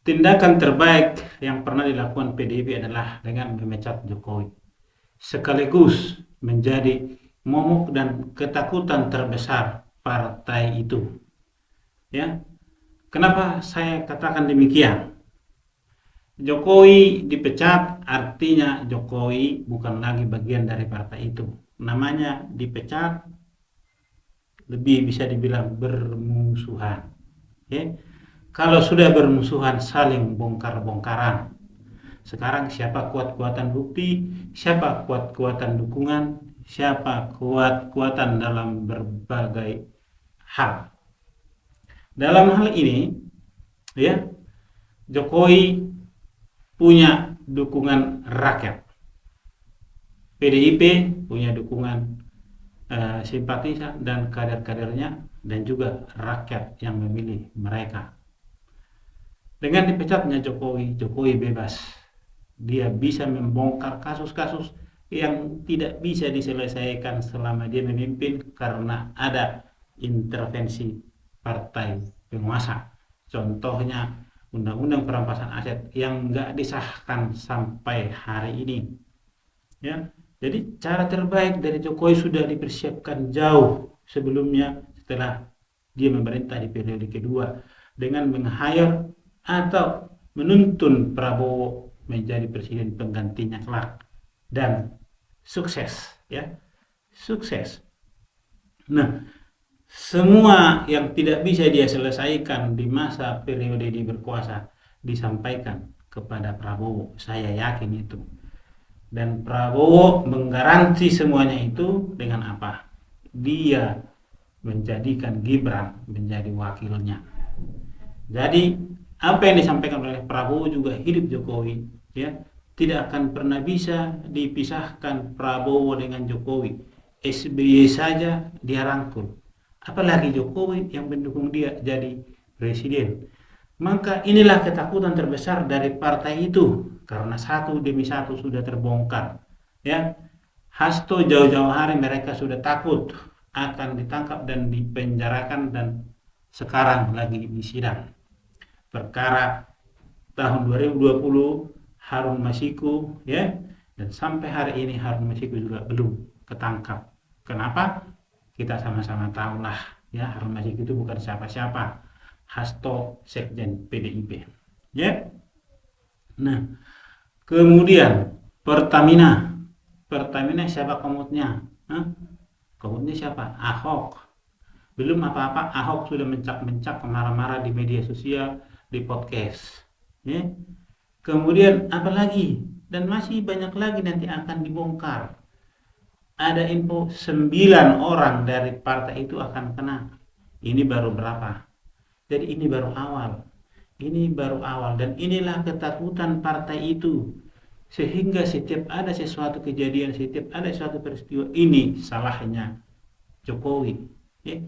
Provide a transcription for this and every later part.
Tindakan terbaik yang pernah dilakukan PDIP adalah dengan memecat Jokowi, sekaligus menjadi momok dan ketakutan terbesar partai itu. Ya, kenapa saya katakan demikian? Jokowi dipecat artinya Jokowi bukan lagi bagian dari partai itu. Namanya dipecat, lebih bisa dibilang bermusuhan. Ya. Kalau sudah bermusuhan saling bongkar-bongkaran. Sekarang siapa kuat-kuatan bukti, siapa kuat-kuatan dukungan, siapa kuat-kuatan dalam berbagai hal. Dalam hal ini, ya, Jokowi punya dukungan rakyat. PDIP punya dukungan simpatisan dan kader-kadernya dan juga rakyat yang memilih mereka. Dengan dipecatnya Jokowi, Jokowi bebas. Dia bisa membongkar kasus-kasus yang tidak bisa diselesaikan selama dia memimpin karena ada intervensi partai penguasa. Contohnya undang-undang perampasan aset yang nggak disahkan sampai hari ini. Ya, jadi cara terbaik dari Jokowi sudah dipersiapkan jauh sebelumnya setelah dia memerintah di periode kedua dengan meng-hire atau menuntun Prabowo menjadi presiden penggantinya kelak dan sukses, ya, sukses. Nah, semua yang tidak bisa dia selesaikan di masa periode dia berkuasa disampaikan kepada Prabowo, saya yakin itu. Dan Prabowo menggaransi semuanya itu dengan apa? Dia menjadikan Gibran menjadi wakilnya. Jadi apa yang disampaikan oleh Prabowo juga hidup Jokowi, ya. Tidak akan pernah bisa dipisahkan Prabowo dengan Jokowi. SBY saja dia rangkul. Apalagi Jokowi yang mendukung dia jadi presiden. Maka inilah ketakutan terbesar dari partai itu karena satu demi satu sudah terbongkar. Ya, Hasto jauh-jauh hari mereka sudah takut akan ditangkap dan dipenjarakan dan sekarang lagi di sidang. Perkara tahun 2020 Harun Masiku, ya, dan sampai hari ini Harun Masiku juga belum ketangkap. Kenapa? Kita sama-sama tahulah, ya, Harun Masiku itu bukan siapa-siapa. Hasto Sekjen PDIP, ya. Nah, kemudian Pertamina siapa komutnya? Komutnya siapa? Ahok. Belum apa-apa Ahok sudah mencak-mencak marah-marah di media sosial, di podcast, ya. Kemudian apa lagi? Dan masih banyak lagi nanti akan dibongkar. Ada info 9 orang dari partai itu akan kena. Ini baru berapa? Jadi ini baru awal. Ini baru awal dan inilah ketakutan partai itu. Sehingga setiap ada sesuatu kejadian, setiap ada suatu peristiwa, ini salahnya Jokowi. Ya.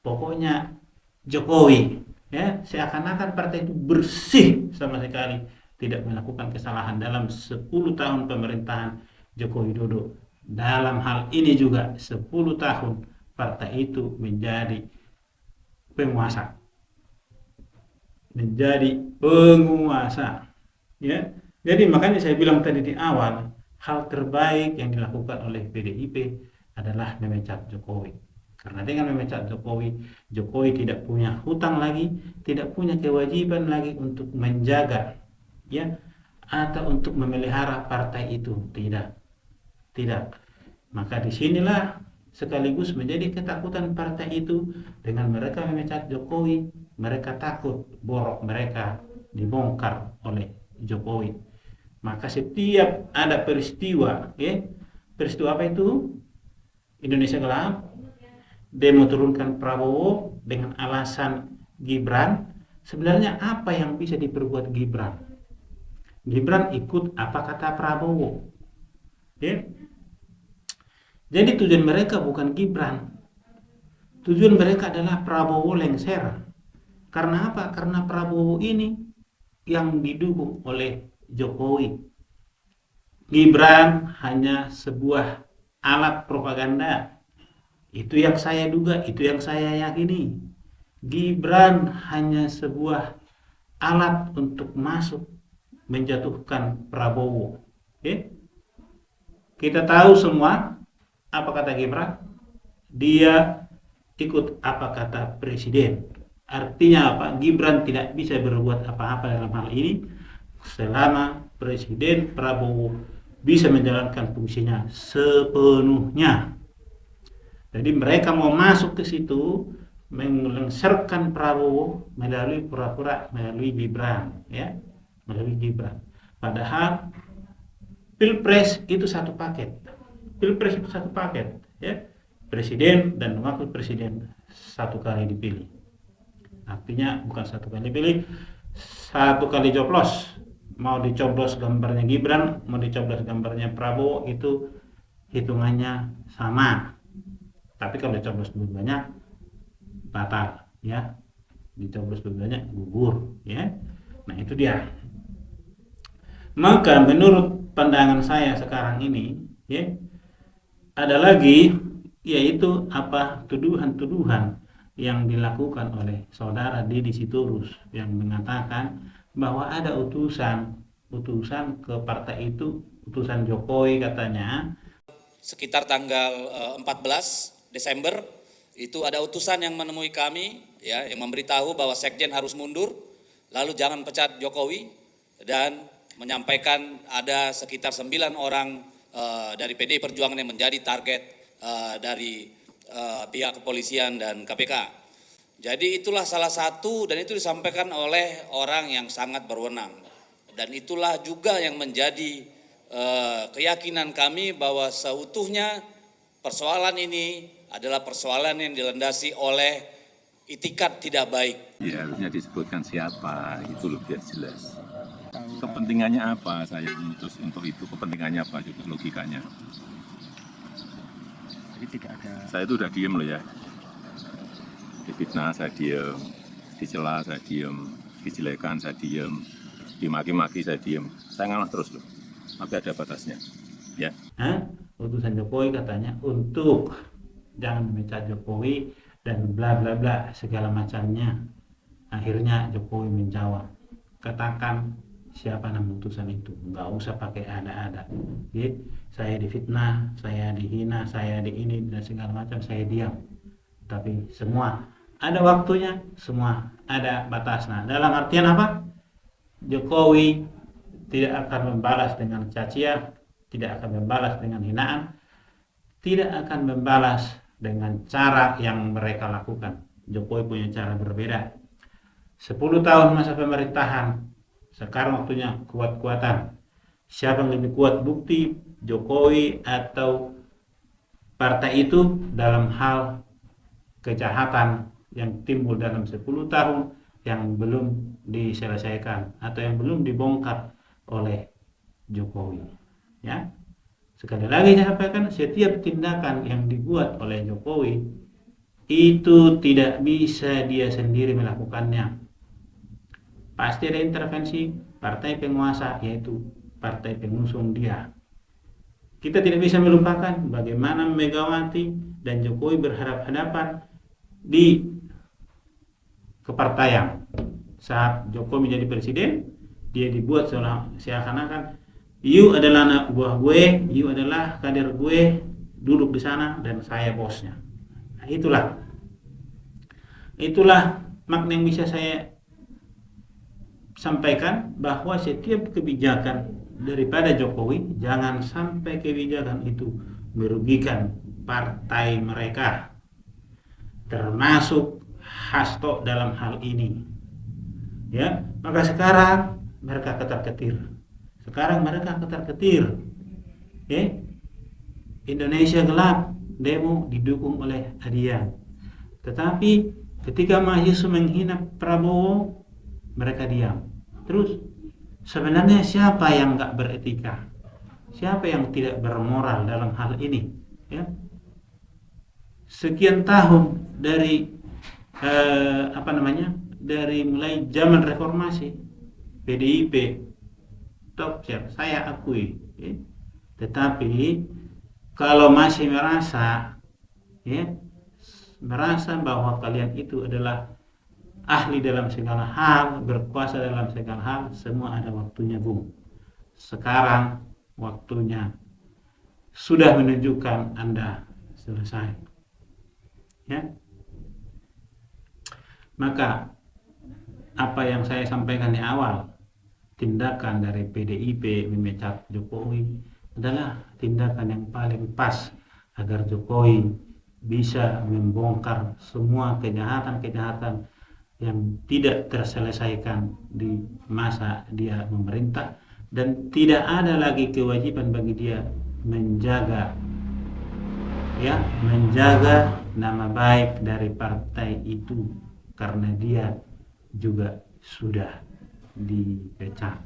Pokoknya Jokowi, ya, seakan-akan partai itu bersih sama sekali tidak melakukan kesalahan dalam 10 tahun pemerintahan Joko Widodo. Dalam hal ini juga 10 tahun partai itu menjadi penguasa. Ya. Jadi makanya saya bilang tadi di awal, hal terbaik yang dilakukan oleh PDIP adalah memecat Jokowi. Karena dengan memecat Jokowi, Jokowi tidak punya hutang lagi, tidak punya kewajiban lagi untuk menjaga, ya, atau untuk memelihara partai itu. Tidak. Maka disinilah sekaligus menjadi ketakutan partai itu. Dengan mereka memecat Jokowi, mereka takut borok mereka dibongkar oleh Jokowi. Maka setiap ada peristiwa, ya, peristiwa apa itu? Indonesia Gelap, demo turunkan Prabowo dengan alasan Gibran. Sebenarnya apa yang bisa diperbuat Gibran? Gibran ikut apa kata Prabowo, ya. Jadi tujuan mereka bukan Gibran. Tujuan mereka adalah Prabowo lengser. Karena apa? Karena Prabowo ini yang didukung oleh Jokowi. Gibran hanya sebuah alat propaganda. Itu yang saya duga, itu yang saya yakini. Gibran hanya sebuah alat untuk masuk menjatuhkan Prabowo. Oke? Kita tahu semua apa kata Gibran, dia ikut apa kata presiden. Artinya apa? Gibran tidak bisa berbuat apa-apa dalam hal ini selama Presiden Prabowo bisa menjalankan fungsinya sepenuhnya. Jadi mereka mau masuk ke situ melengsarkan Prabowo melalui pura-pura melalui Gibran, ya, melalui Gibran. Padahal Pilpres itu satu paket. Pilpres itu satu paket, ya. Presiden dan wakil presiden satu kali dipilih. Artinya bukan satu kali dipilih, satu kali coblos. Mau dicoblos gambarnya Gibran, mau dicoblos gambarnya Prabowo, itu hitungannya sama. Tapi kalau dicoblos dua-duanya batal, ya. Dicoblos dua-duanya gugur, ya. Nah, itu dia. Maka menurut pandangan saya sekarang ini, ya, ada lagi, yaitu apa, tuduhan-tuduhan yang dilakukan oleh saudara Didi Sitorus yang mengatakan bahwa ada utusan ke partai itu, utusan Jokowi katanya. Sekitar tanggal 14 Desember itu ada utusan yang menemui kami, ya, yang memberitahu bahwa Sekjen harus mundur, lalu jangan pecat Jokowi, dan menyampaikan ada sekitar 9 orang dari PDI Perjuangan yang menjadi target dari pihak kepolisian dan KPK. Jadi itulah salah satu, dan itu disampaikan oleh orang yang sangat berwenang. Dan itulah juga yang menjadi keyakinan kami bahwa seutuhnya persoalan ini adalah persoalan yang dilandasi oleh itikat tidak baik. Ya, harusnya disebutkan siapa, itu lebih jelas. Kepentingannya apa saya memutus untuk itu, kepentingannya apa juga logikanya. Jadi tidak ada. Saya itu udah diem loh ya. Difitnah saya diem, dicela saya diem, dijelekan saya diem, dimaki-maki saya diem. Saya ngalah terus loh, tapi ada batasnya. Ya. Utusan Jokowi katanya untuk jangan memecat Jokowi dan bla bla bla segala macamnya. Akhirnya Jokowi menjawab, katakan siapa nama utusan itu, nggak usah pakai ada-ada. Jadi saya difitnah, saya dihina, saya di ini dan segala macam, saya diam. Tapi semua ada waktunya, semua ada batasnya. Dalam artian apa? Jokowi tidak akan membalas dengan cacian, tidak akan membalas dengan hinaan, tidak akan membalas dengan cara yang mereka lakukan. Jokowi punya cara berbeda. 10 tahun masa pemerintahan, sekarang waktunya kuat-kuatan. Siapa yang lebih kuat bukti, Jokowi atau partai itu dalam hal kejahatan yang timbul dalam 10 tahun yang belum diselesaikan atau yang belum dibongkar oleh Jokowi. Ya. Sekali lagi saya sampaikan, setiap tindakan yang dibuat oleh Jokowi itu tidak bisa dia sendiri melakukannya. Pasti ada intervensi partai penguasa, yaitu partai pengusung dia. Kita tidak bisa melupakan bagaimana Megawati dan Jokowi berhadapan-hadapan di kepartaian. Saat Jokowi menjadi presiden, dia dibuat seakan-akan you adalah anak buah gue, you adalah kader gue, duduk di sana dan saya bosnya. Nah, itulah makna yang bisa saya sampaikan, bahwa setiap kebijakan daripada Jokowi, jangan sampai kebijakan itu merugikan partai mereka, termasuk Hasto dalam hal ini. Ya, maka sekarang mereka ketar-ketir. Indonesia gelap, demo didukung oleh Adian. Tetapi ketika mahasiswa menghina Prabowo, mereka diam. Terus sebenarnya siapa yang nggak beretika? Siapa yang tidak bermoral dalam hal ini? Ya. Sekian tahun dari dari mulai zaman reformasi, PDIP top share, saya akui. Ya. Tetapi kalau masih merasa bahwa kalian itu adalah ahli dalam segala hal, berkuasa dalam segala hal, semua ada waktunya, Bung. Sekarang waktunya sudah menunjukkan Anda selesai. Ya. Maka apa yang saya sampaikan di awal, tindakan dari PDIP memecat Jokowi adalah tindakan yang paling pas agar Jokowi bisa membongkar semua kejahatan-kejahatan yang tidak terselesaikan di masa dia memerintah, dan tidak ada lagi kewajiban bagi dia menjaga nama baik dari partai itu, karena dia juga sudah dipecat.